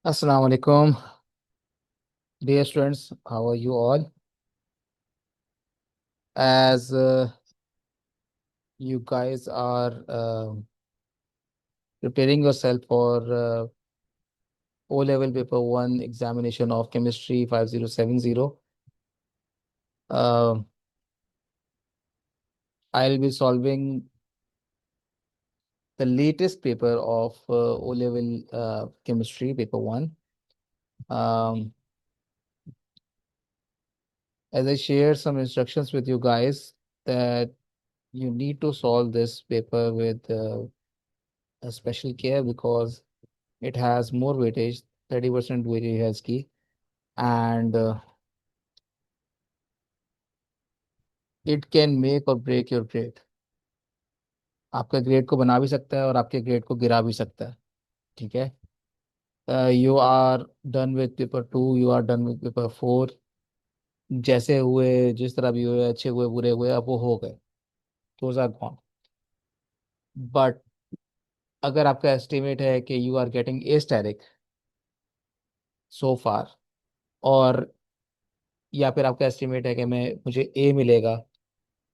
Assalamu alaikum, dear students. How are you all? As you guys are preparing yourself for O level paper 1 examination of chemistry 5070, uh, I'll be solving the latest paper of O level chemistry paper 1. Um, as I shared some instructions with you guys that you need to solve this paper with a special care because it has more weightage, 30% weightage has key, and it can make or break your grade. आपका grade को बना भी सकता है और आपके grade को गिरा भी सकता है. ठीक है. You are done with paper 2, you are done with paper 4. जैसे हुए, जिस तरह भी हुए, अच्छे हुए बुरे हुए, अब वो हो गए. Those are gone. बट अगर आपका एस्टिमेट है कि you are getting a static so far, और या फिर आपका एस्टिमेट है कि मैं मुझे ए मिलेगा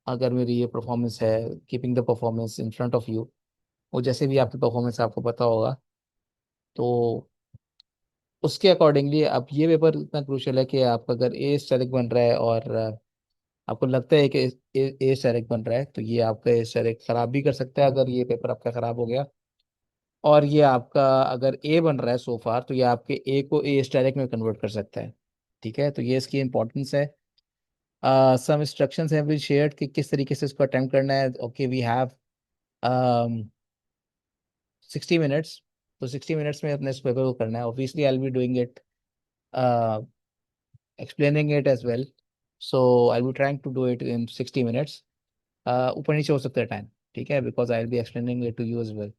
अगर मेरी ये परफॉर्मेंस है, keeping the performance in front of you, वो जैसे भी आपकी परफॉर्मेंस आपको पता होगा, तो उसके अकॉर्डिंगली अब ये पेपर इतना क्रूशियल है कि आप अगर ए स्टैटिक बन रहा है और आपको लगता है कि ए स्टैटिक बन रहा है, तो ये आपका ए स्टैटिक खराब भी कर सकता है अगर ये पेपर आपका खराब हो गया. और ये आपका अगर ए बन रहा है सो फार, तो ये आपके ए को ए स्टैटिक में कन्वर्ट कर सकता है. ठीक है, तो ये इसकी इंपॉर्टेंस है. सम इंस्ट्रक्शंस हैं भी शेयर्ड कि किस तरीके से इसको अटेम्प्ट करना है. Okay, we have 60 minutes. तो 60 मिनट्स में अपने इस पेपर को करना है. Obviously I will be doing it, explaining it as well. So I'll be trying to do it in 60 minutes. ऊपर नीचे हो सकता है टाइम. ठीक है, because I will be explaining it to you as well.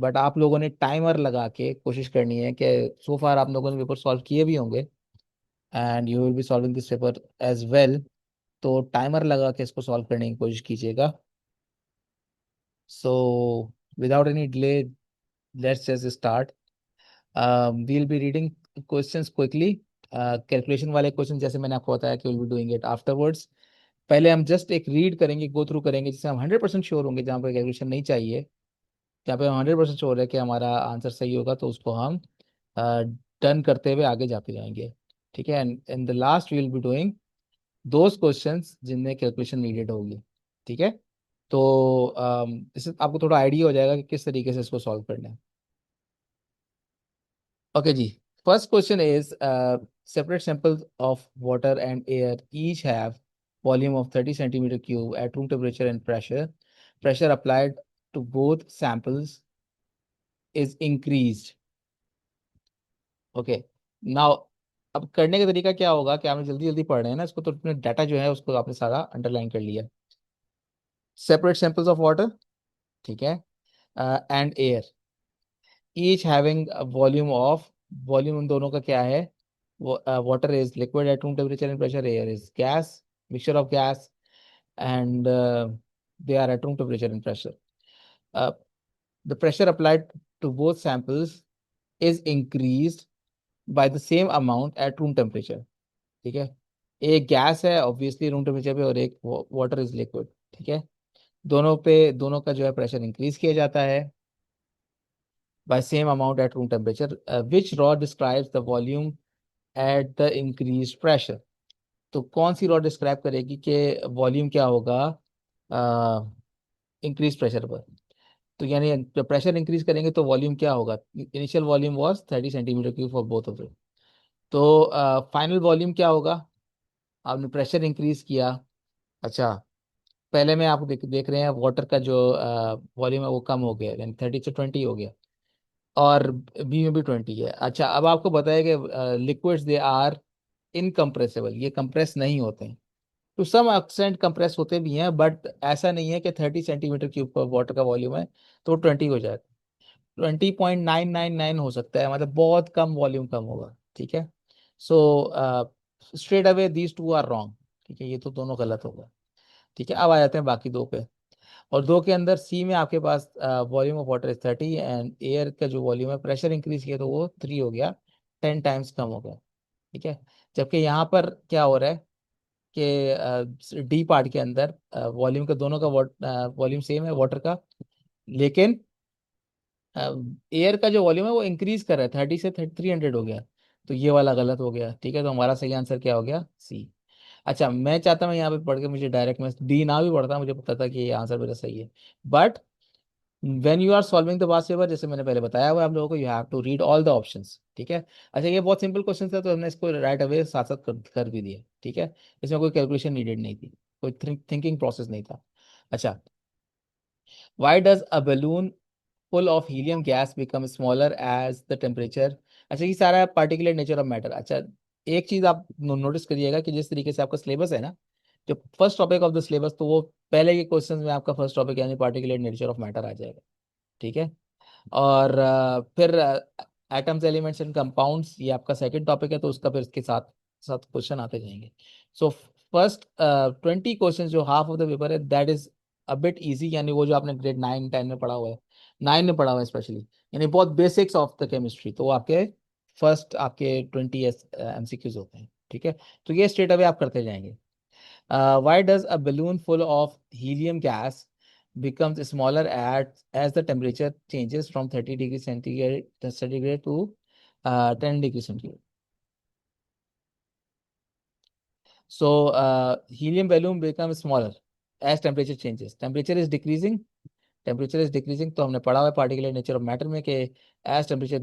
But आप लोगों ने टाइमर लगा के कोशिश करनी है कि सो फार आप लोगों ने पेपर सॉल्व किए भी होंगे and you will be solving this paper as well. तो टाइमर लगा के इसको सॉल्व करने की कोशिश कीजिएगा. So without any delay, let's just start. We'll be reading questions quickly. Calculation वाले क्वेश्चन जैसे मैंने आपको बताया कि will be doing it afterwards. पहले हम जस्ट एक रीड करेंगे, गो थ्रू करेंगे, जिससे हम 100% श्योर होंगे. जहाँ पर कैलकुलेशन नहीं चाहिए, जहाँ पे हम 100% श्योर है कि हमारा आंसर सही होगा, तो उसको हम डन करते हुए आगे जाते जाएंगे. ठीक है, and in the last we will be doing those questions जिनमें कैलकुलेशन नीडेड होगी. ठीक है. तो इससे आपको थोड़ा आइडिया हो जाएगा कि किस तरीके से इसको सॉल्व करना है. ओके जी. First question is separate samples of water and air each have volume of 30 centimeter cube at room temperature and pressure. Pressure applied to both samples is increased. Okay. Now अब करने का तरीका क्या होगा कि आपने जल्दी जल्दी पढ़ रहे हैं ना इसको, तो अपने डाटा जो है उसको आपने सारा अंडरलाइन कर लिया. Separate samples of water. ठीक है. And air each having volume of, volume उन दोनों का क्या है? Water is liquid at room temperature and pressure, air is gas, mixture of gas, and they are at room temperature and pressure. Uh, the pressure applied to both samples is increased by the same amount at room temperature. ठीक है. एक gas है obviously room temperature पे, और एक water is liquid. ठीक है. दोनों पे, दोनों का जो है प्रेशर इंक्रीज किया जाता है by same amount at room temperature. Which law describes the volume at the increased pressure? तो कौन सी लॉ डिस्क्राइब करेगी कि वॉल्यूम क्या होगा इंक्रीज प्रेशर पर? तो यानी जब प्रेशर इंक्रीज करेंगे तो वॉल्यूम क्या होगा? Initial volume was 30 centimetre cube for both of it. तो फाइनल वॉल्यूम क्या होगा? आपने प्रेशर इंक्रीज किया. अच्छा, पहले में आप देख रहे हैं वाटर का जो वॉल्यूम है वो कम हो गया, यानी 30 से 20 हो गया, और बी में भी 20 है. अच्छा, अब आपको बताया कि लिक्विड्स दे आर इनकम्प्रेसिबल, ये कंप्रेस नहीं होते हैं. टू सम एक्सटेंट कंप्रेस होते भी हैं, बट ऐसा नहीं है कि 30 सेंटीमीटर क्यूब का वाटर का वॉल्यूम है तो 20 हो जाए. 20.999 हो सकता है, मतलब बहुत कम वॉल्यूम कम होगा. ठीक है. So straight away these two are wrong. ठीक है, ये तो दोनों गलत होगा. ठीक है, अब आ जाते हैं बाकी दो पे. और 2 के अंदर सी में आपके पास volume of water is 30 and air का जो वॉल्यूम है प्रेशर इंक्रीज किया तो वो 3 हो गया, 10 टाइम्स कम हो गया। ठीक है। जबकि यहाँ पर क्या हो रहा है कि डी पार्ट के अंदर वॉल्यूम का दोनों का वॉल्यूम सेम है वाटर का, लेकिन एयर का जो वॉल्यूम है वो इंक्रीज कर रहा है, 30 से 300 हो गया। तो ये वाला गलत हो गया। ठीक है, तो हमारा सही आंसर क्या हो गया, सी। अच्छा, मैं चाहता मैं यहाँ पे पढ़ के मुझे डायरेक्ट मैं डी ना भी पढ़ता, मुझे पता था कि ये आंसर मेरा सही है। But when you are solving the past paper, जैसे मैंने पहले बताया हुआ है आप लोगों को, you have to read all the options. ठीक है। अच्छा, ये बहुत सिंपल क्वेश्चन था तो हमने इसको राइट अवे साथ साथ कर भी दिया। ठीक है, इसमें कोई कैलकुलेशन नीडेड नहीं थी, कोई थिंकिंग प्रोसेस नहीं था। अच्छा, why does a balloon full of helium gas become smaller as the temperature? अच्छा, ये सारा पार्टिकुलर नेचर ऑफ मैटर। अच्छा, एक चीज आप नोटिस करिएगा कि जिस तरीके से आपका सिलेबस है ना, जो first topic of the syllabus, तो वो पहले के क्वेश्चंस में आपका फर्स्ट टॉपिक यानी पार्टिकुलर नेचर ऑफ मैटर आ जाएगा। ठीक है। और फिर एटम्स एलिमेंट्स एंड कंपाउंड्स ये आपका सेकंड टॉपिक है, तो उसका फिर इसके साथ साथ क्वेश्चन आते जाएंगे। सो फर्स्ट 20 क्वेश्चन जो हाफ ऑफ द पेपर है that is a bit easy, यानी वो जो आपने ग्रेड 9 10 में पढ़ा हुआ है, 9 में पढ़ा हुआ है स्पेशली, यानी बहुत बेसिक्स ऑफ द केमिस्ट्री, तो वो आपके फर्स्ट आपके 20 एमसीक्यूज होते हैं। ठीक है, तो ये स्ट्रेट अवे आप करते जाएंगे। Why does a balloon full of helium gas becomes smaller as the temperature changes from 30 degrees centigrade to 10 degrees centigrade? So helium balloon becomes smaller as temperature changes. Temperature is decreasing. Temperature is decreasing. तो हमने पढ़ा हुआ है particular nature of matter में कि as temperature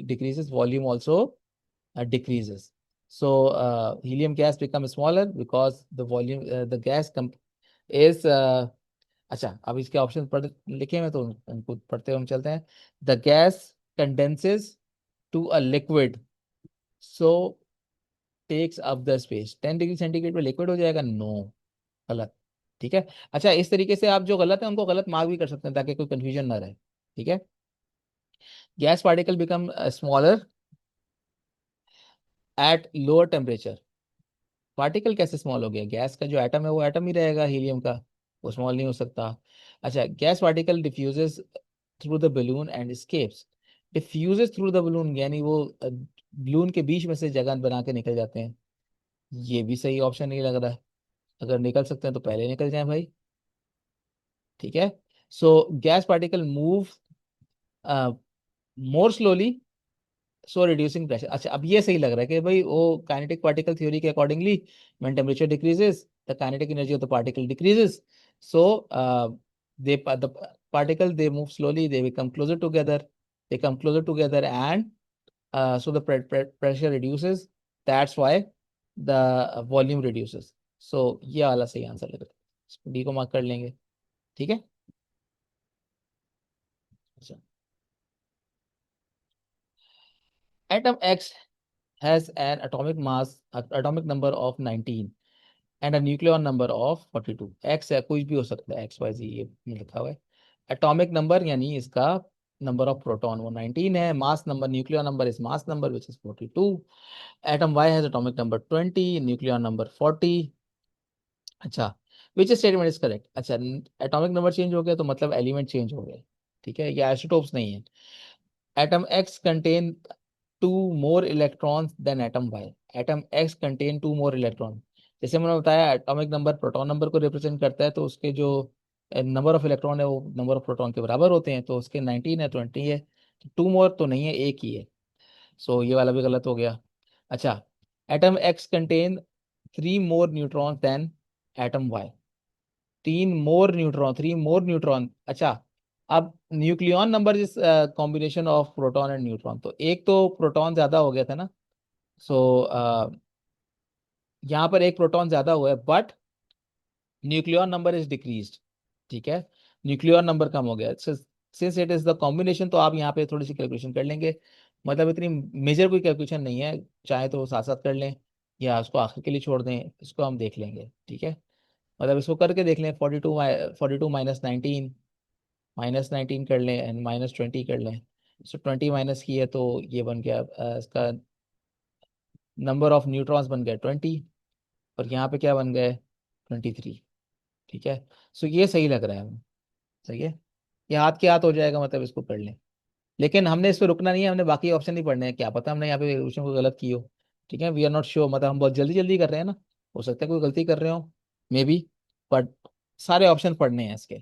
decreases, volume also decreases. So helium gas becomes smaller because the volume, the gas is अच्छा, अब इसके ऑप्शन पढ़ लिखे हैं तो उनको पढ़ते हुए हम चलते हैं। The gas condenses to a liquid, so takes up the space. 10 degree centigrade पे लिक्विड हो जाएगा, नो, गलत। ठीक है। अच्छा, इस तरीके से आप जो गलत है उनको गलत मार्क भी कर सकते हैं ताकि कोई कंफ्यूजन ना रहे। ठीक है। Gas particle become smaller at lower temperature. Particle कैसे स्मॉल हो गया, गैस का जो एटम है वो एटम ही रहेगा हीलियम का, वो स्मॉल नहीं हो सकता। अच्छा, gas particle diffuses through the balloon and escapes। Diffuses through the balloon यानी वो बलून के बीच में से जगह बना के निकल जाते हैं, ये भी सही ऑप्शन नहीं लग रहा है। अगर निकल सकते हैं तो पहले निकल जाए भाई। ठीक है। So gas particle move more slowly, so reducing pressure. अच्छा, अब ये सही लग रहा है कि भाई वो काइनेटिक पार्टिकल थ्योरी के accordingly when temperature decreases the kinetic energy of the particle decreases, so they the particle they move slowly, they become closer together, they come closer together and so the pressure reduces, that's why the volume reduces। so ये वाला सही answer लग रहा है, इसको D को mark कर लेंगे। ठीक है। अच्छा, atom x has an atomic number of 19 and a nucleon number of 42। x है, कुछ भी हो सकता है, एक्स वाई जी ये लिखा हुआ है। एटॉमिक नंबर यानी इसका नंबर ऑफ प्रोटॉन वो 19 है, mass number, nuclear number is mass number which is 42। Atom y has atomic number 20, nuclear number 40। अच्छा, विच स्टेटमेंट इज करेक्ट। अच्छा, एटॉमिक नंबर चेंज हो गया तो मतलब एलिमेंट चेंज हो गए। ठीक है, ये आइसोटोप्स नहीं है। Atom X contain two more electrons than atom Y. Atom X contain two more electron, जैसे मैंने बताया एटॉमिक नंबर प्रोटॉन नंबर को रिप्रेजेंट करता है, तो उसके जो नंबर ऑफ इलेक्ट्रॉन है वो नंबर ऑफ प्रोटॉन के बराबर होते हैं, तो उसके 19 है, 20 है, टू मोर तो नहीं है, एक ही है। सो ये वाला भी गलत हो गया। अच्छा, एटम एक्स कंटेन 3 मोर न्यूट्रॉन देन एटम वाई। 3 मोर न्यूट्रॉन। अच्छा, अब nucleon number is combination of proton and neutron, तो एक तो प्रोटॉन ज्यादा हो गया था ना, सो यहाँ पर एक प्रोटॉन ज्यादा हुआ है, but nucleon number is decreased. ठीक है, न्यूक्लियर नंबर कम हो गया, since it is the combination, तो आप यहाँ पे थोड़ी सी कैलकुलेशन कर लेंगे, मतलब इतनी मेजर कोई कैलकुलेशन नहीं है, चाहे तो साथ साथ कर लें या उसको आखिर के लिए छोड़ दें, इसको हम देख लेंगे। ठीक है, मतलब इसको करके देख लें, 42 माइनस नाइनटीन कर लें एंड -20 कर लें। सो 20 माइनस की है तो ये बन गया इसका नंबर ऑफ न्यूट्रॉन्स बन गया 20, और यहाँ पे क्या बन गए 23। ठीक है, सो ये सही लग रहा है हमें। सही है, ये हाथ के हाथ हो जाएगा, मतलब इसको कर लें। लेकिन हमने इस पे रुकना नहीं है, हमने बाकी ऑप्शन नहीं पढ़ने हैं, क्या पता हमने यहाँ पे क्वेश्चन को गलत की हो। ठीक है, वी आर नॉट श्योर, मतलब हम बहुत जल्दी जल्दी कर रहे हैं ना, हो सकता है कोई गलती कर रहे हो, मे बी, बट सारे ऑप्शन पढ़ने हैं इसके।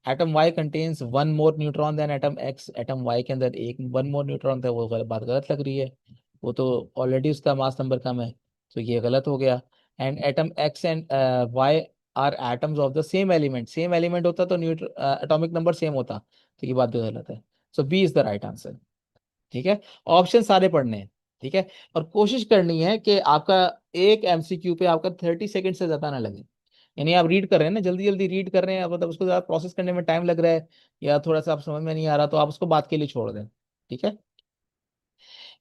Atom Y contains one more neutron than atom X, atom Y के अंदर एक वन मोर न्यूट्रॉन था, वो बात गलत लग रही है, वो तो ऑलरेडी उसका मास नंबर कम है, तो ये गलत हो गया। And atom X and Y are atoms of the same element, same element होता तो एटॉमिक नंबर सेम होता, तो ये बात भी गलत है। So B is the right answer. ठीक है, ऑप्शन सारे पढ़ने हैं। ठीक है, और कोशिश करनी है कि आपका एक एमसीक्यू पे आपका 30 सेकंड से ज्यादा ना लगे। यानी आप रीड कर रहे हैं ना, जल्दी जल्दी रीड कर रहे हैं, मतलब उसको ज्यादा प्रोसेस करने में टाइम लग रहा है, या थोड़ा सा आप समझ में नहीं आ रहा, तो आप उसको बात के लिए छोड़ दें। ठीक है,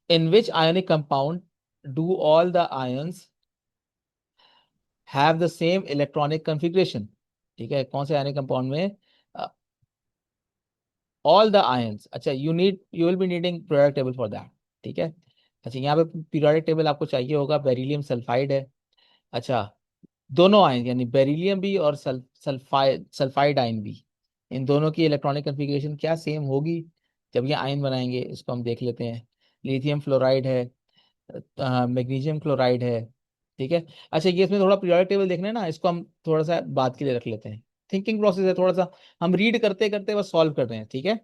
in which ionic compound do all the ions have the same electronic configuration. ठीक है, कौन से आयनिक कंपाउंड में ऑल द आयंस, अच्छा you will be needing periodic table for that. ठीक है, अच्छा यहाँ पे पीरियोडिक टेबल आपको चाहिए होगा, बेरिलियम सल्फाइड है। अच्छा, दोनों आयन यानी बेरिलियम भी और सल्फाइड आयन भी, इन दोनों की इलेक्ट्रॉनिक कॉन्फ़िगरेशन क्या सेम होगी जब ये आयन बनाएंगे, इसको हम देख लेते हैं। लिथियम फ्लोराइड है, मैग्नीशियम क्लोराइड है। ठीक है, अच्छा ये इसमें थोड़ा पीरियोडिक टेबल देखना है ना, इसको हम थोड़ा सा बात के लिए रख लेते हैं, थिंकिंग प्रोसेस है थोड़ा सा, हम रीड करते करते बस सॉल्व कर रहे हैं। ठीक है,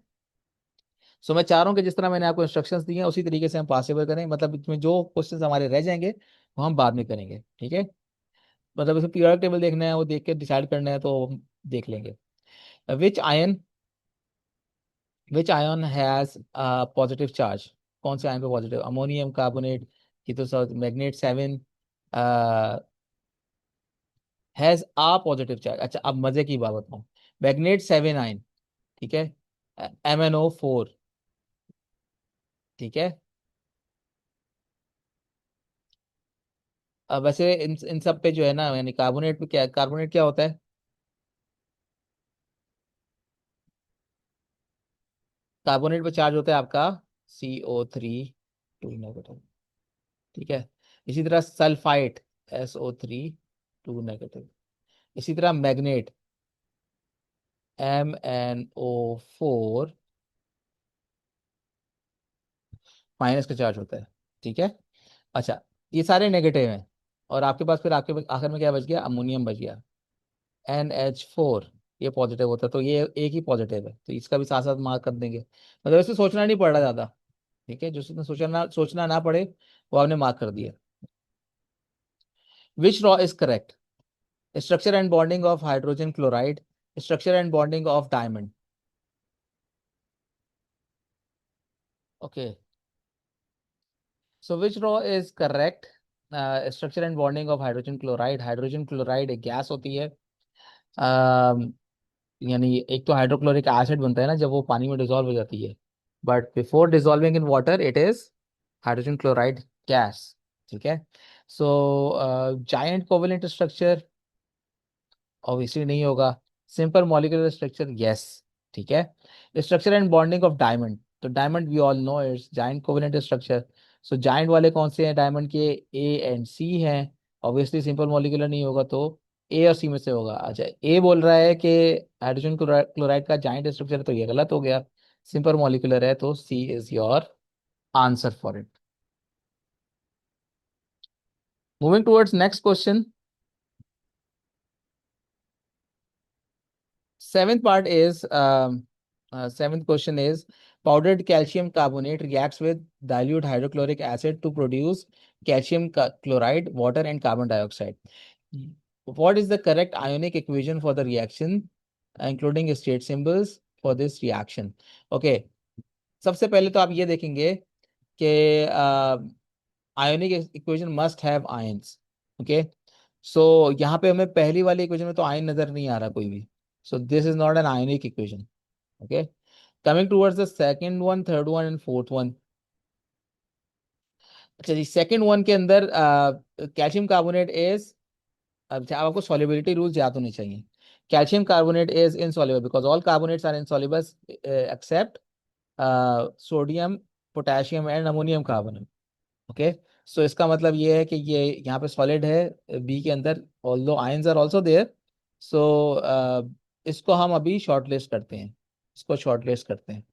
सो मैं चाह रहा हूँ कि जिस तरह मैंने आपको इंस्ट्रक्शंस दिए हैं उसी तरीके से हम पॉसिबल करें, मतलब इसमें जो क्वेश्चंस हमारे रह जाएंगे वो हम बाद में करेंगे। ठीक है, मतलब इसमें पीरियोडिक टेबल देखना है, वो देख के डिसाइड करना है, तो हम देख लेंगे। विच ion which ion has positive charge, कौन से आयन पे पॉजिटिव, अमोनियम कार्बोनेट, ये तो सब manganate 7 has a positive charge. अच्छा, अब मजे की बात बताऊं, मैग्नेट 7 आयन, ठीक है, MnO4, ठीक है। अब वैसे इन सब पे जो है ना, यानी कार्बोनेट पे क्या, कार्बोनेट क्या होता है, कार्बोनेट पे चार्ज होता है आपका CO3 2 नेगेटिव। ठीक है, इसी तरह सल्फाइट SO3 2 नेगेटिव। इसी तरह मैग्नेट MnO4 माइनस का चार्ज होता है। ठीक है, अच्छा, ये सारे नेगेटिव हैं, और आपके पास फिर आपके आखिर में क्या बच गया, अमोनियम बच गया, NH4, ये पॉजिटिव होता है, तो ये एक ही पॉजिटिव है, तो इसका भी साथ साथ मार्क कर देंगे, मतलब इससे सोचना नहीं पड़ रहा ज्यादा। ठीक है, जिसने सोचना ना पड़े वो आपने मार्क कर दिया। Which row is correct, structure and bonding of hydrogen chloride, structure and bonding of diamond. Okay, so which row is correct, structure and bonding of hydrogen chloride, hydrogen chloride एक गैस होती है, अम, यानी एक तो hydrochloric acid बनता है ना जब वो पानी में डिजोल्व हो जाती है, but before dissolving in water it is hydrogen chloride gas. ठीक है, so giant covalent structure obviously नहीं होगा, सिंपल मॉलिक्यूलर स्ट्रक्चर यस। ठीक है, structure and bonding of diamond, तो diamond we all know it's giant covalent structure, so giant वाले कौन से हैं डायमंड के, ए एंड सी हैं, ऑब्वियसली सिंपल मॉलिक्यूलर नहीं होगा, तो ए और सी में से होगा। अच्छा, ए बोल रहा है कि हाइड्रोजन क्लोराइड का जायंट स्ट्रक्चर है, तो ये गलत हो गया, सिंपल मॉलिक्यूलर है, तो C is your answer for it. Moving towards next question, seventh part is seventh question is powdered calcium carbonate reacts with dilute hydrochloric acid to produce chloride, water, and carbon dioxide. What is the correct ionic equation for the reaction, including state symbols for this reaction? Okay, सबसे पहले तो आप ये देखेंगे कि ionic equation must have ions. Okay, so यहाँ पे हमें पहली वाली इक्वेशन में तो आयन नजर नहीं आ रहा कोई भी, so this is not an ionic equation. Okay, coming towards the second one, third one and fourth one. अच्छा जी, सेकंड वन के अंदर कैल्शियम कार्बोनेट इज, अब आपको सॉल्युबिलिटी रूल्स याद होने चाहिए। Calcium carbonate is insoluble because all carbonates are insoluble except sodium, potassium and ammonium carbonate. Okay, so इसका मतलब ये है कि ये यहाँ पे सॉलिड है बी के अंदर, although ions are also there, so इसको हम अभी शॉर्टलिस्ट करते हैं, इसको शॉर्टलिस्ट करते हैं,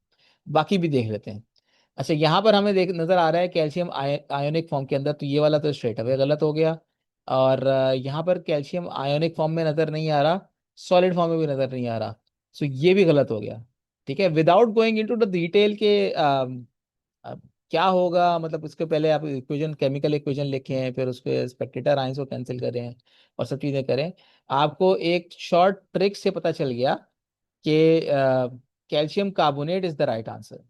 बाकी भी देख लेते हैं। अच्छा, यहाँ पर हमें देख नजर आ रहा है कैल्शियम आयोनिक फॉर्म के अंदर, तो ये वाला तो स्ट्रेट अवे गलत हो गया। और यहाँ पर कैल्शियम आयोनिक फॉर्म में नजर नहीं आ रहा, सॉलिड फॉर्म में भी नजर नहीं आ रहा, सो ये भी गलत हो गया। ठीक है, without going into the detail के अब क्या होगा, मतलब उसके पहले आप इक्वेशन, केमिकल इक्वेशन लिखें, फिर उसके स्पेक्टेटर आयंस को कैंसिल करें और सब चीजें करें, आपको एक शॉर्ट ट्रिक से पता चल गया कि calcium carbonate is the right answer.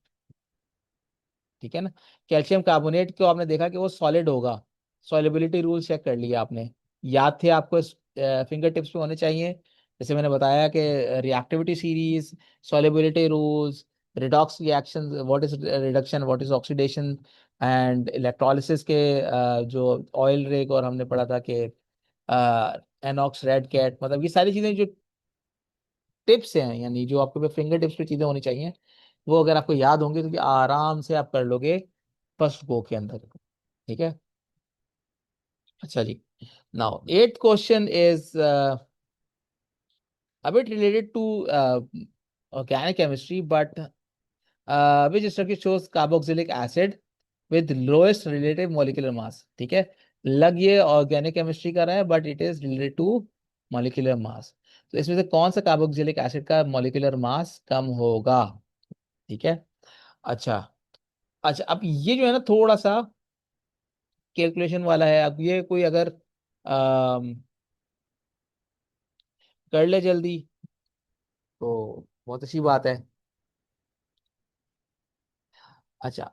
ठीक है ना, कैल्शियम कार्बोनेट को आपने देखा कि वो सॉलिड होगा, सॉलिबिलिटी रूल चेक कर लिया आपने, याद थे आपको, फिंगर टिप्स पे होने चाहिए। जैसे मैंने बताया कि reactivity series, solubility rules, redox reaction, what is reduction, what is oxidation, and electrolysis के जो ऑयल रेग, और हमने पढ़ा था कि एनॉक्स, रेड कैट, मतलब ये सारी चीजें जो टिप्स हैं, यानी जो आपके फिंगर टिप्स पे चीजें होनी चाहिए, वो अगर आपको याद होंगे तो कि आराम से आप कर लोगे फर्स्ट गो के अंदर। ठीक है, अच्छा जी। Now eight question is a bit related to organic chemistry, but which structure shows carboxylic acid with lowest relative molecular mass? ठीक है, लग ये ऑर्गेनिक केमिस्ट्री का रहा है, but it is related to molecular mass. तो इसमें से कौन सा कार्बोक्सिलिक एसिड का मॉलिक्यूलर मास कम होगा? ठीक है, अच्छा। अच्छा, अब ये जो है ना थोड़ा सा कैलकुलेशन वाला है, अब ये कोई अगर कर ले जल्दी तो बहुत अच्छी बात है। अच्छा,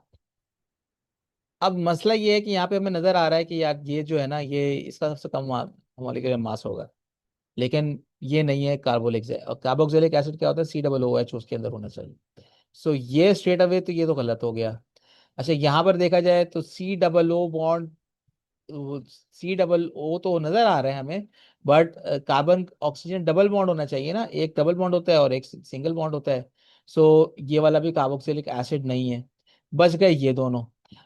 अब मसला ये है कि यहाँ पे हमें नजर आ रहा है कि यार ये जो है ना, ये इसका सबसे कम मॉलिक्यूलर मास होगा, लेकिन ये नहीं है कार्बोलिक, और कार्बोक्सिलिक एसिड क्या होता है, COOH उसके अंदर होना चाहिए। सो ये स्ट्रेट अवे तो ये तो गलत हो गया। अच्छा, यहाँ पर देखा जाए तो COO बॉन्ड, COO तो नजर आ रहे हैं हमें, but carbon oxygen double bond होना चाहिए ना, एक डबल बॉन्ड होता है और एक सिंगल बॉन्ड होता है। सो ये वाला भी कार्बोक्सिलिक एसिड नहीं है, बच गए ये दोनों।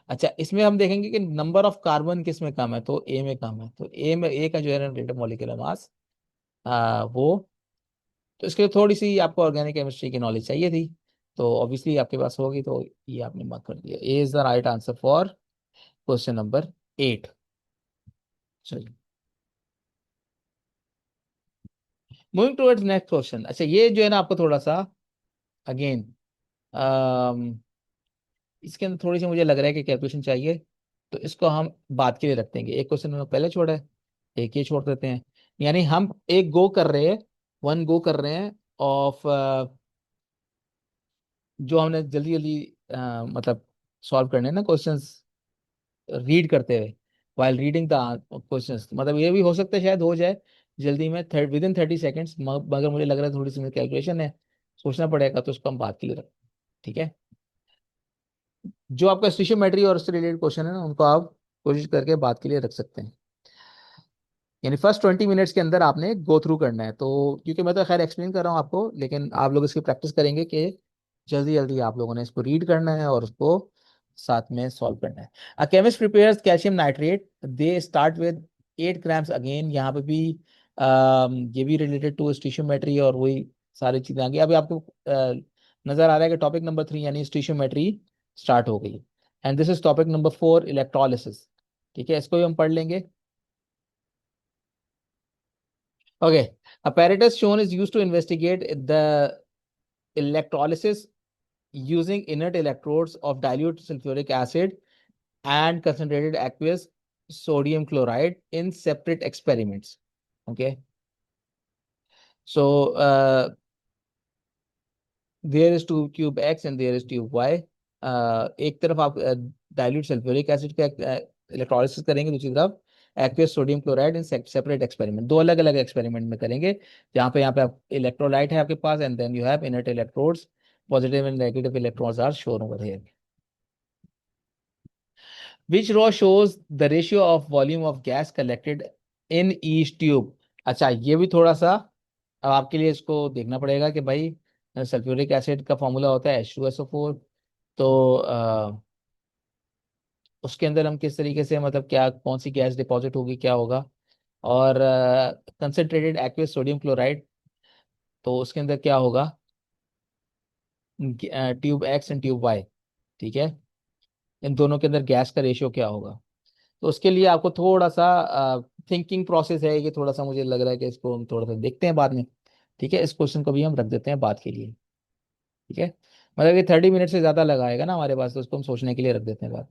अच्छा, इसमें हम देखेंगे कि नंबर ऑफ कार्बन किस में कम है, तो ए में कम है, तो ए में, ए का जो है रेट मॉलिक्यूलर मास वो, तो इसके लिए थोड़ी सी आपको ऑर्गेनिक केमिस्ट्री की नॉलेज चाहिए थी, तो ऑब्वियसली आपके पास होगी, तो ये आपने मार्क कर दिया। A is the right answer for question number 8। चलिए, मूविंग टुवर्ड्स नेक्स्ट क्वेश्चन। अच्छा, ये जो है ना आपको थोड़ा सा अगेन इसके अंदर थोड़ी सी मुझे लग रहा है कि कैलकुलेशन चाहिए, तो इसको हम बात के लिए रख देंगे। एक क्वेश्चन हमने पहले छोड़ा है, एक ये छोड़ देते हैं, यानी हम एक गो कर रहे हैं, वन गो कर रहे हैं ऑफ जो हमने जल्दी जल्दी मतलब सॉल्व करने हैं ना क्वेश्चंस, रीड करते हुए, वाइल रीडिंग द क्वेश्चंस, मतलब ये भी हो सकता है शायद हो जाए जल्दी में, विद इन 30 सेकेंड्स, मगर मुझे लग रहा है थोड़ी सी कैलकुलेशन है, सोचना पड़ेगा, तो उसको हम बात के लिए रखें। ठीक है, जो आपका स्टिशियोमेट्री और उससे रिलेटेड क्वेश्चन है ना, उनको आप कोशिश करके बात के लिए रख सकते हैं, यानी फर्स्ट 20 मिनट्स के अंदर आपने गो थ्रू करना है। तो क्योंकि मैं तो खैर एक्सप्लेन कर रहा हूँ आपको, लेकिन आप लोग इसकी प्रैक्टिस करेंगे कि जल्दी जल्दी आप लोगों ने इसको रीड करना है और उसको साथ में सॉल्व करना है। A chemist prepares calcium nitrate, they start with 8 grams, again यहाँ पे भी ये भी रिलेटेड टू स्टिशियोमेट्री और वही सारी चीजें आ गई। अभी आपको नजर आ रहा है कि टॉपिक नंबर 3 यानी स्टिशियोमेट्री स्टार्ट हो गई, and this is topic number 4, electrolysis. ठीक है, इसको भी हम पढ़ लेंगे। Okay. Apparatus shown is used to investigate the electrolysis using inert electrodes of dilute sulfuric acid and concentrated aqueous sodium chloride in separate experiments. Okay. So there is tube X and there is tube Y. एक तरफ आप dilute sulphuric acid का electrolysis करेंगे, दूसरी तरफ aqueous sodium chloride in separate experiment, दो अलग अलग एक्सपेरिमेंट में करेंगे, जहाँ पे यहाँ पे आप इलेक्ट्रोलाइट है आपके पास, and then you have inert electrodes, positive and negative electrons are shown over here. Which row shows the ratio of volume of gas collected in each tube? अच्छा, ये भी थोड़ा सा अब आपके लिए इसको देखना पड़ेगा कि भाई सल्फ्यूरिक एसिड का फॉर्मूला होता है H2SO4, तो उसके अंदर हम किस तरीके से, मतलब क्या कौन सी गैस डिपॉजिट होगी, क्या होगा, और कंसनट्रेटेड एक्वस सोडियम क्लोराइड, तो उसके अंदर क्या होगा, tube X and tube Y, ठीक है, इन दोनों के अंदर गैस का रेशियो क्या होगा। तो उसके लिए आपको थोड़ा सा थिंकिंग प्रोसेस है, ये थोड़ा सा मुझे लग रहा है कि इसको हम थोड़ा सा देखते हैं बाद में। ठीक है, इस क्वेश्चन को भी हम रख देते हैं बात के लिए। ठीक है, मतलब ये 30 मिनट से ज्यादा लगाएगा ना हमारे पास, तो उसको हम सोचने के लिए रख देते हैं बात।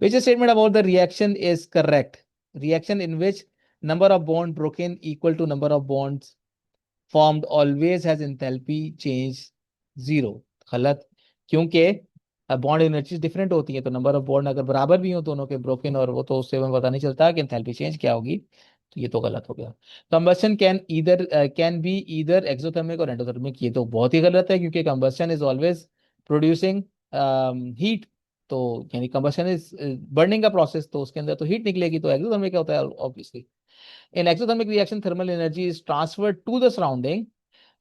Which statement about the reaction is correct, reaction in which number of bond broken equal to number of bonds formed always has enthalpy change zero. गलत, क्योंकि बॉन्ड एनर्जी डिफरेंट होती है, तो नंबर ऑफ बॉन्ड अगर बराबर भी हो दोनों के ब्रोकन और वो, तो उससे हमें पता नहीं चलता कि एंथैल्पी चेंज क्या होगी। तो ये तो गलत हो गया। Combustion can be either exothermic और एंडोथर्मिक, ये तो बहुत ही गलत है, क्योंकि combustion is always producing heat. तो यानी कंबशन इज बर्निंग का प्रोसेस, तो उसके अंदर तो हीट निकलेगी, तो एक्सोथर्मिक क्या होता है obviously. In exothermic reaction, thermal energy is transferred to the surrounding,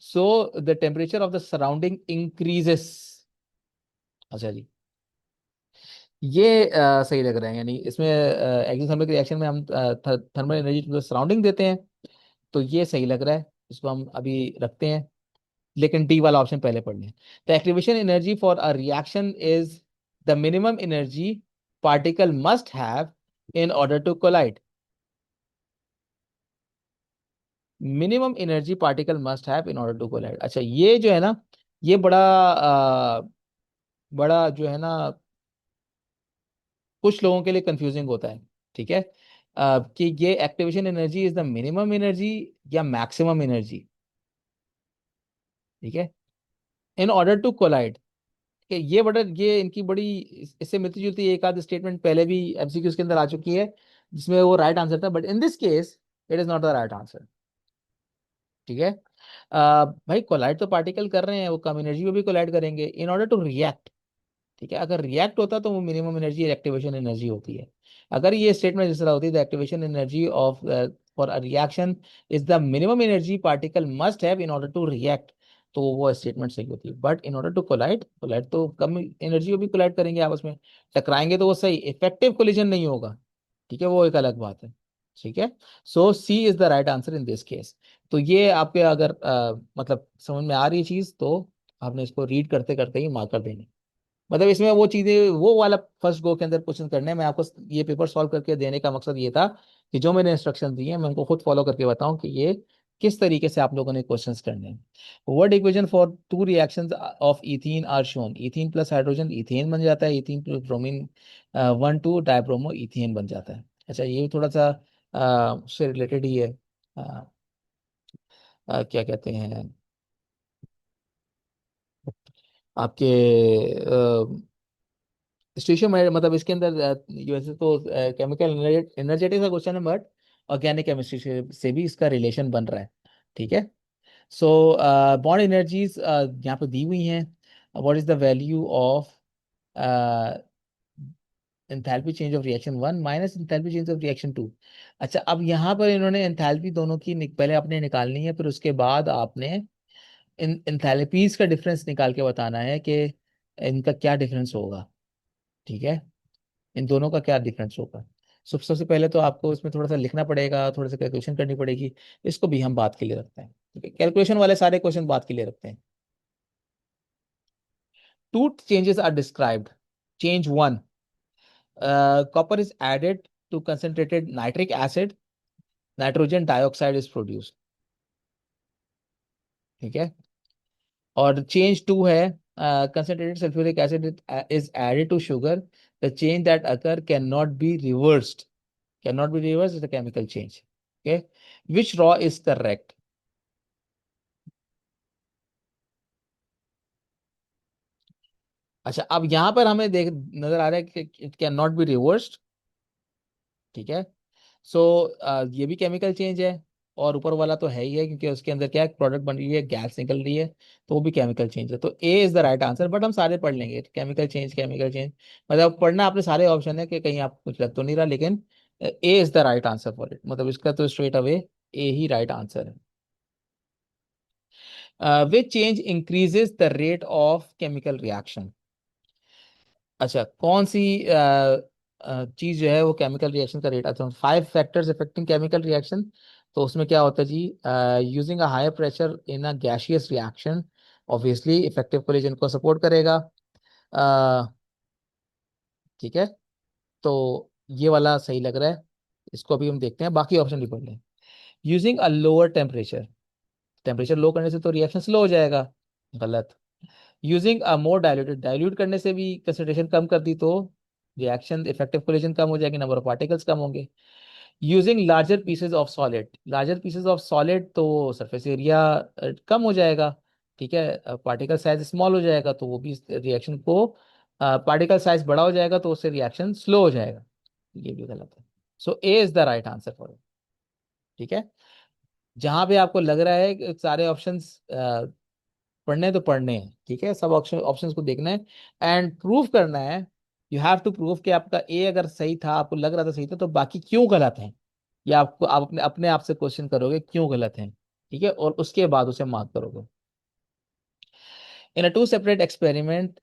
so the temperature of the surrounding increases. अच्छा जी, ये सही लग रहा है, यानी इसमें एक्सोथर्मिक रिएक्शन में हम thermal energy to the surrounding देते हैं, तो ये सही लग रहा है, इसको हम अभी रखते हैं। लेकिन डी वाला ऑप्शन पहले पढ़ लें। The activation energy for a reaction is the minimum energy particle must have in order to collide. Minimum energy particle must have in order to collide, अच्छा ये जो है ना, ये बड़ा जो है ना, कुछ लोगों के लिए कंफ्यूजिंग होता है। ठीक है, कि ये activation energy is the minimum energy या मैक्सिमम एनर्जी। ठीक है, इन ऑर्डर टू कोलाइड, ये इनकी बड़ी इससे मिलती जुलती एक आध स्टेटमेंट पहले भी एमसीक्यूज के अंदर आ चुकी है, जिसमें वो राइट आंसर था, but in this case it is not the right answer. ठीक है, भाई कोलाइड तो पार्टिकल कर रहे हैं, वो कम एनर्जी में भी कोलाइड करेंगे इन ऑर्डर टू रिएक्ट। ठीक है, अगर रिएक्ट होता तो वो मिनिमम एनर्जी एक्टिवेशन एनर्जी होती है। अगर ये स्टेटमेंट जिस तरह होती है, the activation energy of for a reaction is the minimum energy particle must have in order to react, तो वो स्टेटमेंट सही होती है। But in order to collide, collide तो कम एनर्जी में भी कोलाइड करेंगे आपस में, टकराएंगे, तो वो सही इफेक्टिव कोलिजन नहीं होगा। ठीक है, वो एक अलग बात है। ठीक है, so C is the right answer in this case. तो ये आपके अगर मतलब समझ में आ रही है चीज, तो आपने इसको रीड करते करते ही मार्कर देने, मतलब इसमें वो चीजें, वो वाला फर्स्ट गो के अंदर क्वेश्चन करने हैं। मैं आपको ये पेपर सॉल्व करके देने का मकसद ये था कि जो मैंने इंस्ट्रक्शन दिए हैं मैं उनको खुद फॉलो करके बताऊं कि ये किस तरीके से आप लोगों ने क्वेश्चंस करने हैं। Word equation for two reactions of ethene are shown, ethene plus hydrogen ethane बन जाता है, ethene plus bromine 1,2 dibromo ethane बन जाता है। अच्छा, ये भी थोड़ा सा उससे रिलेटेड ही है। क्या कहते हैं आपके स्टेशन में, मतलब इसके अंदर वैसे तो केमिकल एनर्जेटिक्स का क्वेश्चन है, बट ऑर्गेनिक केमिस्ट्री से भी इसका रिलेशन बन रहा है। ठीक है, सो बॉन्ड एनर्जीज यहाँ पे दी हुई हैं। What is the value of enthalpy change of reaction one minus enthalpy change of reaction two. अच्छा, अब यहाँ पर इन्होंने एंथैल्पी दोनों की पहले आपने निकालनी है, फिर उसके बाद आपने इन एंथैल्पीज का डिफरेंस निकाल के बताना है कि इनका क्या डिफरेंस होगा। ठीक है, इन दोनों का क्या डिफरेंस होगा। सबसे पहले तो आपको इसमें थोड़ा सा लिखना पड़ेगा, थोड़ा सा कैलकुलेशन करनी पड़ेगी। इसको भी हम बात के लिए रखते हैं। ठीक है, कैलकुलेशन वाले सारे क्वेश्चन बात के लिए रखते हैं। Two changes are described. Change one, copper is added to concentrated nitric acid, nitrogen dioxide is produced. ठीक है, और चेंज टू है, concentrated sulphuric acid is added to sugar, the change that occur cannot be reversed, cannot be reversed is a chemical change. Okay, which raw is correct? अच्छा, अब यहां पर हमें देख नजर आ रहा है कि it can not be reversed. ठीक है, सो ये भी केमिकल चेंज है, और ऊपर वाला तो है ही है, क्योंकि उसके अंदर क्या प्रोडक्ट बन रही है, गैस निकल रही है, तो वो भी केमिकल चेंज है। तो A is the right answer, but हम सारे पढ़ लेंगे केमिकल चेंज, केमिकल चेंज, मतलब पढ़ना आपने सारे ऑप्शन है, कि कहीं आप कुछ लग तो नहीं रहा, लेकिन A is the right answer for it, मतलब इसका तो स्ट्रेट अवे ए ही राइट आंसर है। Which change increases the rate of chemical reaction. अच्छा, कौन सी चीज जो है वो केमिकल रिएक्शन का रेट, अच्छा 5 फैक्टर्स अफेक्टिंग केमिकल रिएक्शन। तो उसमें क्या होता है जी, using a higher pressure in a gaseous reaction obviously effective collision को सपोर्ट करेगा। ठीक है, तो ये वाला सही लग रहा है। इसको अभी हम देखते हैं, बाकी ऑप्शन भी पढ़ लें। Using a lower temperature, temperature low करने से तो रिएक्शन स्लो हो जाएगा, गलत। Using a more diluted, dilute करने से भी कंसंट्रेशन कम कर दी तो रिएक्शन इफेक्टिव कोलिजन कम हो जाएगी, नंबर ऑफ पार्टिकल्स कम होंगे। Using larger pieces of solid, larger pieces of solid तो सरफेस एरिया कम हो जाएगा। ठीक है, पार्टिकल साइज स्मॉल हो जाएगा तो वो भी रिएक्शन को, पार्टिकल साइज बड़ा हो जाएगा तो उससे रिएक्शन स्लो हो जाएगा। ये भी गलत है। So A is the right answer for it. ठीक है, जहां पे आपको लग रहा है कि सारे ऑप्शंस पढ़ने हैं तो पढ़ने हैं, ठीक है, सब ऑप्शंस को देखना है एंड प्रूव करना है। यू हैव टू प्रूव कि आपका ए अगर सही था, आपको लग रहा था सही था, तो बाकी क्यों गलत है। या आपको, आप अपने अपने आप से क्वेश्चन करोगे क्यों गलत है, ठीक है, और उसके बाद उसे मार्क करोगे। In two separate experiment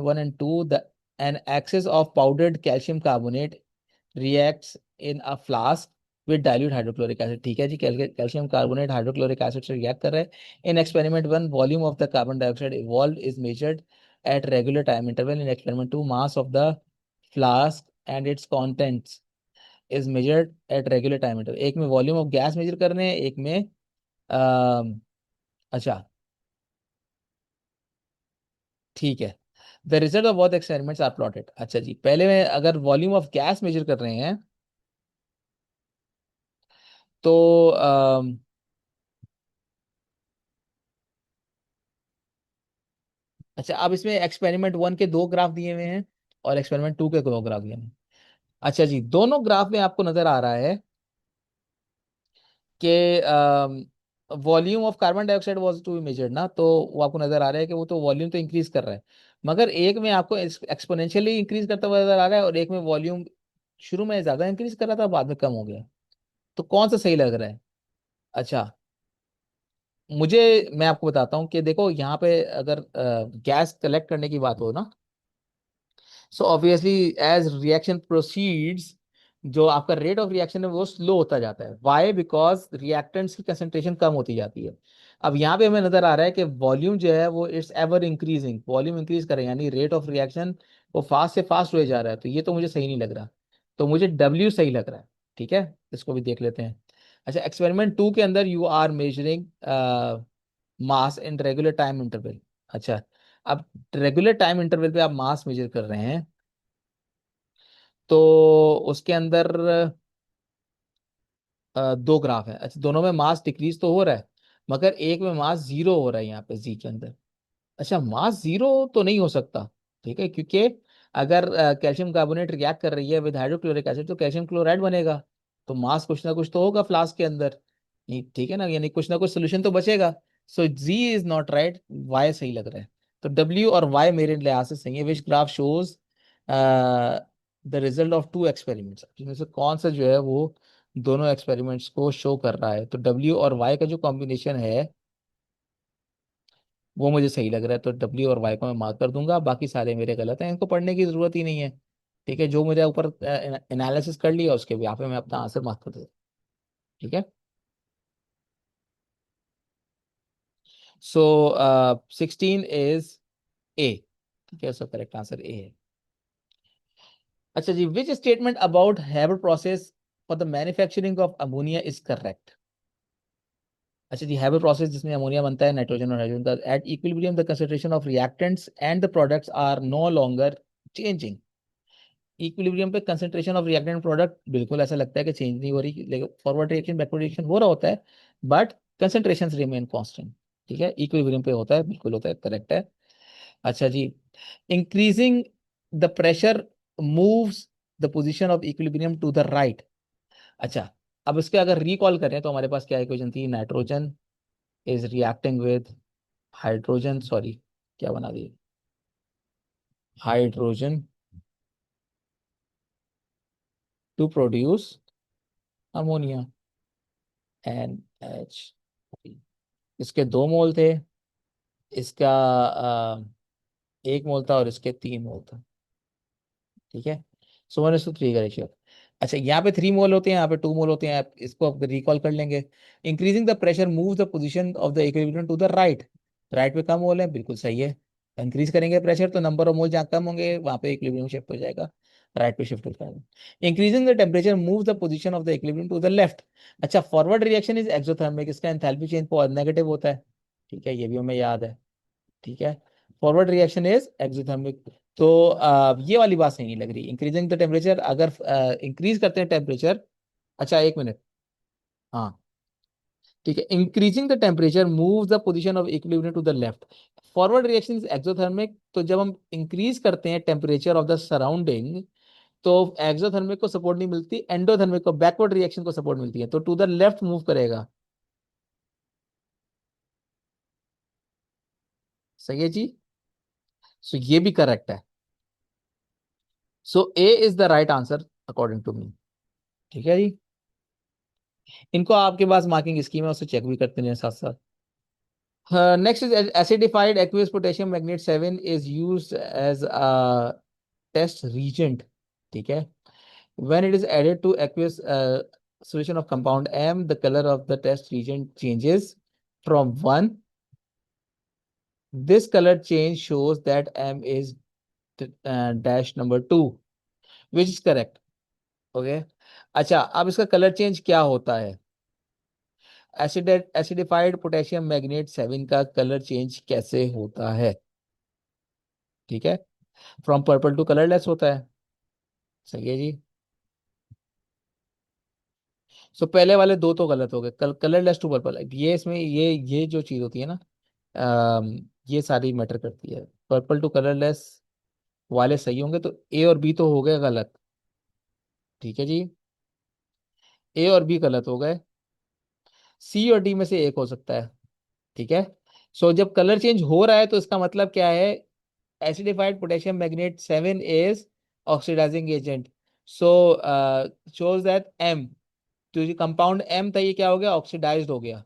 1 and 2, an excess of powdered calcium carbonate reacts in a flask with dilute hydrochloric acid। ठीक है जी, कैल्शियम कार्बोनेट हाइड्रोक्लोरिक एसिड से रिएक्ट कर रहा है। In experiment 1 volume of the carbon dioxide evolve is measured at regular time interval. In experiment 2 mass of the flask and its contents is measured at regular time interval. एक में volume of gas major कर रहे हैं, एक में अच्छा, ठीक है। The result of both experiments are plotted. अच्छा जी, पहले में अगर वॉल्यूम ऑफ गैस मेजर कर रहे हैं तो अच्छा, अब इसमें एक्सपेरिमेंट 1 के दो ग्राफ दिए हुए हैं और एक्सपेरिमेंट 2 के दो ग्राफ दिए हैं। अच्छा जी, दोनों ग्राफ में आपको नजर आ रहा है कि volume of carbon dioxide was to be measured ना, तो वो आपको नजर आ रहा है कि वो तो वॉल्यूम तो इंक्रीज कर रहा है, मगर एक में आपको एक्सपोनेंशियली इंक्रीज करता हुआ नजर आ रहा है और एक में वॉल्यूम शुरू में ज्यादा इंक्रीज कर रहा था, बाद में कम हो गया। तो कौन सा सही लग रहा है। अच्छा, मुझे, मैं आपको बताता हूँ कि देखो यहाँ पे अगर गैस कलेक्ट करने की बात हो ना, so obviously as reaction proceeds, जो आपका रेट ऑफ रिएक्शन है वो स्लो होता जाता है। वाई? बिकॉज रिएक्टेंट्स की कंसंट्रेशन कम होती जाती है। अब यहाँ पे हमें नजर आ रहा है कि वॉल्यूम जो है वो it's ever increasing, volume increase करे यानी रेट ऑफ रिएक्शन वो फास्ट से फास्ट हुए जा रहा है, तो ये तो मुझे सही नहीं लग रहा। तो मुझे डब्ल्यू सही लग रहा है। ठीक है, इसको भी देख लेते हैं। अच्छा, एक्सपेरिमेंट 2 के अंदर you are measuring mass in regular time interval. अच्छा, अब रेगुलर टाइम इंटरवल पे आप मास मेजर कर रहे हैं, तो उसके अंदर दो ग्राफ है। अच्छा, दोनों में मास डिक्रीज तो हो रहा है, मगर एक में मास जीरो हो रहा है यहाँ पे जी के अंदर। अच्छा, मास जीरो तो नहीं हो सकता, ठीक है, क्योंकि अगर कैल्शियम कार्बोनेट रिएक्ट कर रही है विद हाइड्रोक्लोरिक एसिड तो कैल्शियम क्लोराइड बनेगा, तो मास कुछ ना कुछ तो होगा फ्लास्क के अंदर। ठीक है ना, यानी कुछ ना कुछ सोल्यूशन तो बचेगा। सो जी इज नॉट राइट, वाई सही लग रहा है। तो डब्ल्यू और वाई मेरे लिहाज से सही है। Which graph shows the result of two experiments, जिनमें से कौन सा जो है वो दोनों एक्सपेरिमेंट्स को शो कर रहा है। तो डब्ल्यू और वाई का जो कॉम्बिनेशन है वो मुझे सही लग रहा है, तो डब्ल्यू और वाई को मैं मार्क कर दूंगा। बाकी सारे मेरे गलत हैं, इनको पढ़ने की जरूरत ही नहीं है। ठीक है, जो मुझे ऊपर एनालिसिस कर लिया उसके यहाँ पे मैं अपना आंसर मार्क कर दूंगा। ठीक है, सो 16 इज ए। ठीक है, सो करेक्ट आंसर ए है। अच्छा जी, which statement about Haber process for the manufacturing of ammonia is correct. अच्छा जी, हैबर प्रोसेस जिसमें अमोनिया बनता है नाइट्रोजन और हाइड्रोजन का, at equilibrium the concentration of reactants and the products are no longer changing. Equilibrium पे concentration of reactant product बिल्कुल ऐसा लगता है कि चेंज नहीं हो रही, लेकिन फॉरवर्ड रिएक्शन बैकवर्ड रिएक्शन हो रहा होता है, बट कंसंट्रेशन रिमेन कांस्टेंट। ठीक है, इक्विलिब्रियम पे होता है, बिल्कुल होता है, करेक्ट है। अच्छा जी, increasing the pressure moves the position of equilibrium to the right. अच्छा, अब इसके अगर रिकॉल करें तो हमारे पास क्या इक्वेशन थी, nitrogen is reacting with hydrogen, sorry क्या बना दी, hydrogen to produce ammonia, NH। इसके दो मोल थे, इसका एक मोल था और इसके 3 मोल था। ठीक है, सो 1:3 का रेशियो। अच्छा, यहाँ पे 3 मोल होते हैं, यहाँ पे 2 मोल होते हैं, आप इसको आप रिकॉल कर लेंगे। Increasing the pressure move the position of the equilibrium to the right. Right पे कम मोल है, बिल्कुल सही है। इंक्रीज करेंगे प्रेशर तो नंबर ऑफ मोल जहाँ कम होंगे वहाँ पे इक्विलिब्रियम शिफ्ट हो जाएगा, राइट पे शिफ्ट हो जाएगा। Increasing the temperature move the position of the equilibrium to the left. अच्छा, फॉरवर्ड रिएक्शन इज एक्सोथर्मिक, इसका एंथैल्पी चेंज नेगेटिव होता है। ठीक है, ये भी हमें याद है। ठीक है, फॉरवर्ड रिएक्शन इज एक्सोथर्मिक। तो ये वाली बात सही नहीं लग रही, इंक्रीजिंग द टेम्परेचर, अगर इंक्रीज करते हैं टेम्परेचर। अच्छा, एक मिनट। हाँ, ठीक है, increasing the temperature move the position of equilibrium to the left. Forward reaction is exothermic, तो जब हम इंक्रीज करते हैं टेम्परेचर ऑफ द सराउंडिंग तो एक्सोथर्मिक को सपोर्ट नहीं मिलती, एंडोथर्मिक को, बैकवर्ड रिएक्शन को सपोर्ट मिलती है, तो टू द लेफ्ट मूव करेगा। सही है जी। सो ये भी करेक्ट है। So A is the right answer according to me. ठीक है जी। इनको आपके पास मार्किंग स्कीम है, उससे चेक भी करते हैं साथ साथ। Next is acidified aqueous potassium manganate 7 is used as a test reagent. ठीक है, when it is added to aqueous solution of compound M, the color of the test reagent changes from 1. This color change shows that M is dash number 2, which is correct. Okay. अच्छा, अब इसका colour change क्या होता है? Acidified potassium manganate 7 का colour change कैसे होता है? ठीक है, फ्रॉम पर्पल टू कलरलेस होता है। सही है जी। सो पहले वाले दो तो गलत हो गए, कलरलेस टू पर्पल, ये इसमें ये जो चीज होती है ना, ये सारी मैटर करती है। पर्पल टू कलरलेस वाले सही होंगे, तो ए और बी तो हो गए गलत। ठीक है जी, ए और बी गलत हो गए, सी और डी में से एक हो सकता है। ठीक है, सो जब कलर चेंज हो रहा है तो इसका मतलब क्या है? Acidified potassium manganate 7 is oxidising agent. So shows that M, तो जो कंपाउंड एम था ये क्या हो गया? ऑक्सीडाइज्ड हो गया।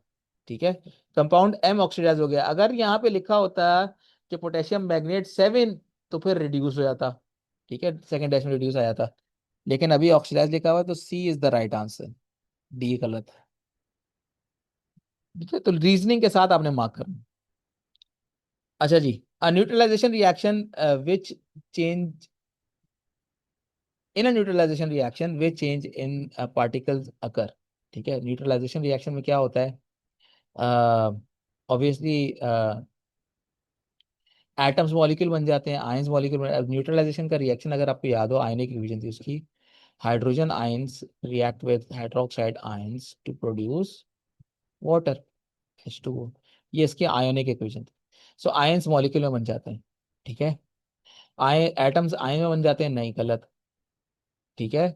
ठीक है, कंपाउंड एम ऑक्सीडाइज हो गया। अगर यहाँ पे लिखा होता कि पोटेशियम मैग्नेट 7, तो फिर रिड्यूस हो जाता। ठीक है, सेकंड डैश में रिड्यूस आया था, लेकिन अभी ऑक्सीडाइज लिखा हुआ है, तो C is the right answer, D गलत है। ठीक है, तो रीजनिंग के साथ आपने मार्क करना। अच्छा जी, a neutralisation reaction which change in a neutralisation reaction which change in particles occur. ठीक है, न्यूट्रलाइजेशन रिएक्शन में क्या होता है? ऑब्वियसली एटम्स मॉलिक्यूल बन जाते हैं, आयंस मॉलिक्यूल बन। न्यूट्रलाइजेशन का रिएक्शन अगर आपको याद हो, आयनिक रिवीजन थी उसकी, hydrogen ions react with hydroxide ions to produce water, H2O। ये इसके आयोनिक इक्वेशन थी। सो आयंस मॉलिक्यूल में बन जाते हैं। ठीक है, आय एटम्स आयन में बन जाते हैं, नहीं गलत। ठीक है,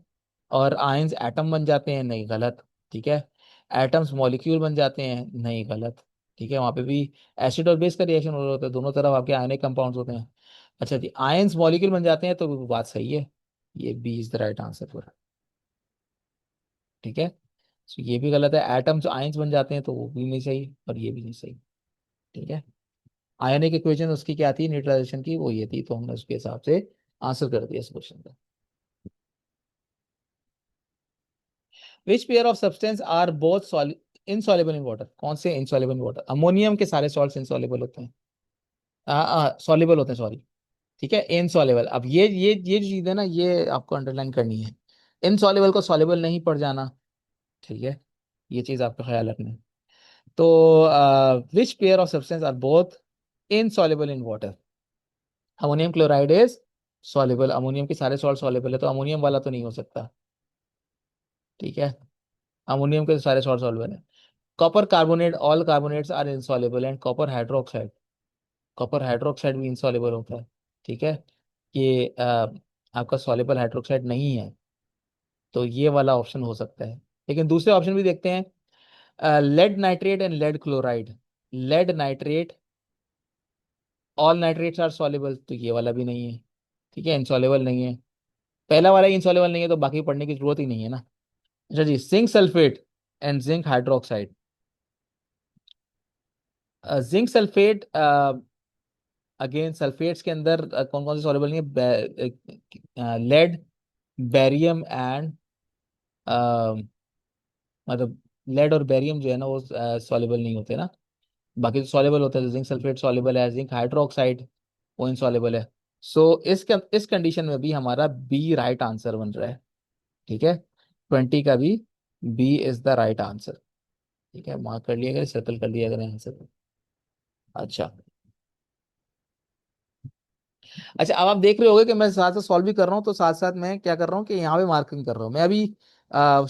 और आयंस एटम बन जाते हैं, नहीं गलत। ठीक है, एटम्स मॉलिक्यूल बन जाते हैं, नहीं गलत। ठीक है, वहां पे भी एसिड और बेस का रिएक्शन हो रहा होता है, दोनों तरफ आपके आयनिक कंपाउंड्स होते हैं। अच्छा जी, आयंस मॉलिक्यूल बन जाते हैं, तो वो बात सही है, ये B is the right answer for. ठीक है, so ये भी गलत है, एटम्स आयंस बन जाते हैं, तो वो भी नहीं सही, और ये भी नहीं सही। ठीक है, आयनिक इक्वेशन उसकी क्या थी न्यूट्रलाइजेशन की? वो ये थी, तो हमने उसके हिसाब से आंसर कर दिया इस क्वेश्चन का। Which pair of substance are both insoluble in water? कौन से इनसॉल्युबल इन वाटर? अमोनियम के सारे सॉल्ट्स इनसॉल्युबल होते हैं, सॉल्युबल होते हैं, सॉरी। ठीक है, इनसॉल्युबल। अब ये जो चीज है ना, ये आपको अंडरलाइन करनी है। इनसॉल्युबल को सॉल्युबल नहीं पड़ जाना। ठीक है, ये चीज आपका ख्याल रखना है। तो which pair of substance are both insoluble in water? Ammonium chloride is soluble, ammonium के सारे सॉल्ट सॉल्युबल है, तो अमोनियम वाला तो नहीं हो सकता। ठीक है, अमोनियम के सारे सॉल्ट सॉल्युबल है। Copper carbonate, all carbonates are insoluble, and copper hydroxide, copper hydroxide भी इनसॉल्युबल होता है। ठीक है, ये आपका सॉल्युबल हाइड्रोक्साइड नहीं है, तो ये वाला ऑप्शन हो सकता है। लेकिन दूसरे ऑप्शन भी देखते हैं, lead nitrate and lead chloride. Lead nitrate, all nitrates are soluble, तो ये वाला भी नहीं है। ठीक है, इनसॉल्युबल नहीं है, पहला वाला इनसॉल्युबल नहीं है, तो बाकी पढ़ने की जरूरत ही नहीं है ना। अच्छा जी, zinc sulphate and zinc hydroxide. Zinc sulphate, again sulphates के अंदर कौन कौन से सॉल्युबल नहीं है? लेड, बैरियम एंड मतलब लेड और बेरियम जो है ना वो सॉल्युबल नहीं होते ना। बाकी तो सॉल्युबल होते हैं, जिंक सल्फेट सॉल्युबल है, जिंक हाइड्रोक्साइड वो इनसॉल्युबल है। सो इस कंडीशन में भी हमारा बी राइट आंसर बन रहा है। ठीक है, 20 का भी B is the right answer. ठीक है, मार्क कर लिया, सर्कल कर दिया अगर आंसर। अच्छा। अच्छा, अब आप देख रहे होगे कि मैं साथ साथ सॉल्व भी कर रहा हूँ, तो साथ साथ मैं क्या कर रहा हूँ कि यहाँ पे मार्किंग कर रहा हूँ। मैं अभी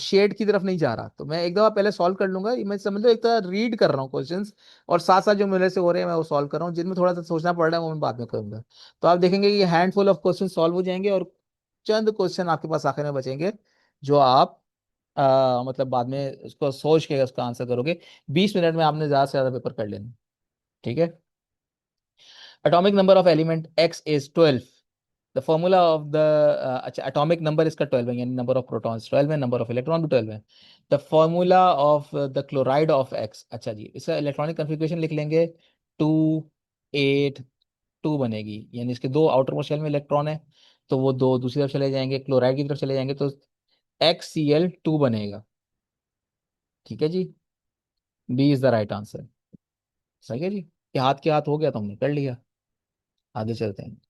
शेड की तरफ नहीं जा रहा, तो मैं एक दफा पहले सॉल्व कर लूंगा। ये मैं समझ लो एक तरह रीड कर रहा हूँ क्वेश्चंस, और साथ साथ जो मेरे से हो रहे हैं मैं वो सॉल्व कर रहा हूँ। जिनमें थोड़ा सा सोचना पड़ रहा है वो मैं बाद में करूंगा। तो आप देखेंगे कि हैंडफुल ऑफ क्वेश्चन सॉल्व हो जाएंगे, और चंद क्वेश्चन आपके पास आखिर में बचेंगे, जो आप मतलब बाद में उसको सोच के उसका आंसर करोगे। 20 मिनट में आपने ज्यादा से ज्यादा पेपर कर लेना। ठीक है। Atomic number of element x is 12। The formula of the, अच्छा एटॉमिक नंबर इसका 12 है, यानी नंबर ऑफ प्रोटॉन्स 12 है, नंबर ऑफ इलेक्ट्रॉन भी 12 है। The formula of the chloride of x, अच्छा जी इसका इलेक्ट्रॉनिक कन्फिग्रेशन लिख लेंगे। 2 8 2 बनेगी, यानी इसके दो आउटर मोस्ट शेल में इलेक्ट्रॉन है, तो वो दो दूसरी तरफ चले जाएंगे, क्लोराइड की तरफ चले जाएंगे, तो XCl2 बनेगा। ठीक है जी, B is the right answer. सही है जी, ये हाथ के हाथ हो गया, तुमने कर लिया। आगे चलते हैं।